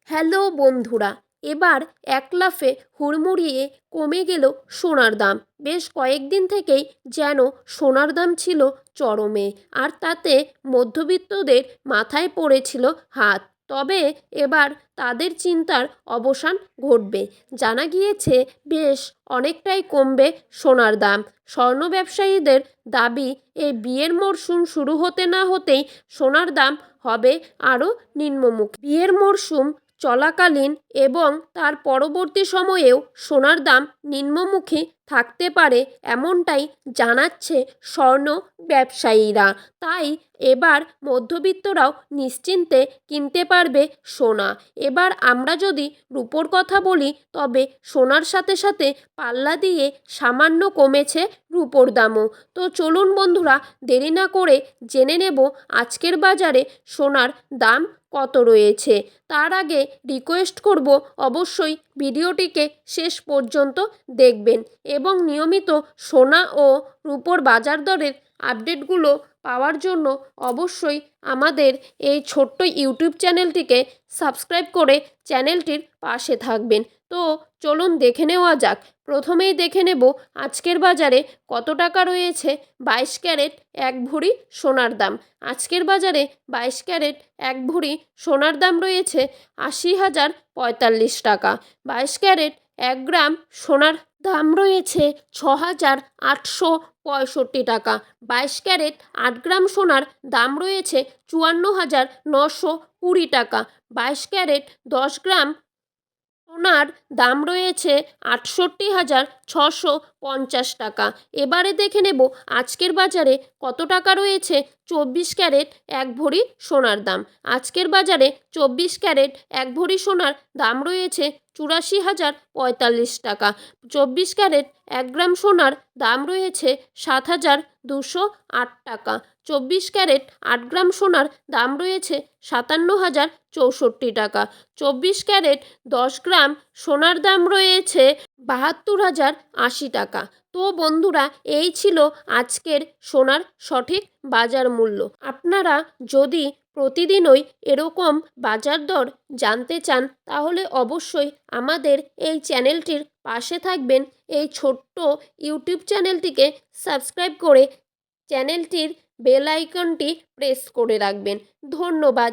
Hello বন্ধুরা, এবার এক লাফে হুড়মুড়িয়ে কমে গেল সোনার দাম। বেশ কয়েকদিন থেকেই যেন সোনার দাম ছিল চরমে, আর তাতে মধ্যবিত্তদের মাথায় পড়েছিল হাত। তবে এবার তাদের চিন্তার অবসান ঘটবে। জানা গিয়েছে বেশ অনেকটাই কমবে সোনার দাম। স্বর্ণ ব্যবসায়ীদের দাবি, এই বিয়ের মরশুম শুরু হতে না হতেই সোনার দাম হবে আরও নিম্নমুখী। বিয়ের মরশুম চলাকালীন এবং তার পরবর্তী সময়েও সোনার দাম নিম্নমুখী থাকতে পারে, এমনটাই জানাচ্ছে স্বর্ণ ব্যবসায়ীরা। তাই এবার মধ্যবিত্তরাও নিশ্চিন্তে কিনতে পারবে সোনা। এবার আমরা যদি রূপোর কথা বলি, তবে সোনার সাথে সাথে পাল্লা দিয়ে সামান্য কমেছে রূপোর দামও। তো চলুন বন্ধুরা, দেরি না করে জেনে নেব আজকের বাজারে সোনার দাম কত রয়েছে। তার আগে রিকোয়েস্ট করব, অবশ্যই ভিডিওটিকে শেষ পর্যন্ত দেখবেন এবং নিয়মিত সোনা ও রূপোর বাজার দরের আপডেটগুলো পাওয়ার জন্য অবশ্যই আমাদের এই ছোট্ট ইউটিউব চ্যানেলটিকে সাবস্ক্রাইব করে চ্যানেলটির পাশে থাকবেন। তো চলুন দেখে নেওয়া যাক। প্রথমেই দেখে নেব আজকের বাজারে কত টাকা রয়েছে 22 ক্যারেট এক ভরি সোনার দাম। আজকের বাজারে 22 ক্যারেট এক ভরি সোনার দাম রয়েছে 80,045 টাকা। 22 ক্যারেট 1 গ্রাম সোনার দাম রয়েছে 6,865 টাকা। 22 ক্যারেট 8 গ্রাম সোনার দাম রয়েছে 54,920 টাকা। 22 ক্যারেট 10 গ্রাম সোনার দাম রয়েছে 68,650 টাকা। এবারে দেখে নেব আজকের বাজারে কত টাকা রয়েছে 24 ক্যারেট এক ভরি সোনার দাম। আজকের বাজারে 24 ক্যারেট এক ভরি সোনার দাম রয়েছে 84,045 টাকা। 24 ক্যারেট 1 গ্রাম সোনার দাম রয়েছে 7,208 টাকা। 24 ক্যারেট 8 গ্রাম সোনার দাম রয়েছে 57,064 টাকা। 24 ক্যারেট 10 গ্রাম সোনার দাম রয়েছে 72,080 টাকা। তো বন্ধুরা, এই ছিল আজকের সোনার সঠিক বাজার মূল্য। আপনারা যদি প্রতিদিনই এরকম বাজার দর জানতে চান, তাহলে অবশ্যই আমাদের এই চ্যানেলটির পাশে থাকবেন। এই ছোট্ট ইউটিউব চ্যানেলটিকে সাবস্ক্রাইব করে চ্যানেলটির বেল আইকনটি প্রেস করে রাখবেন। ধন্যবাদ।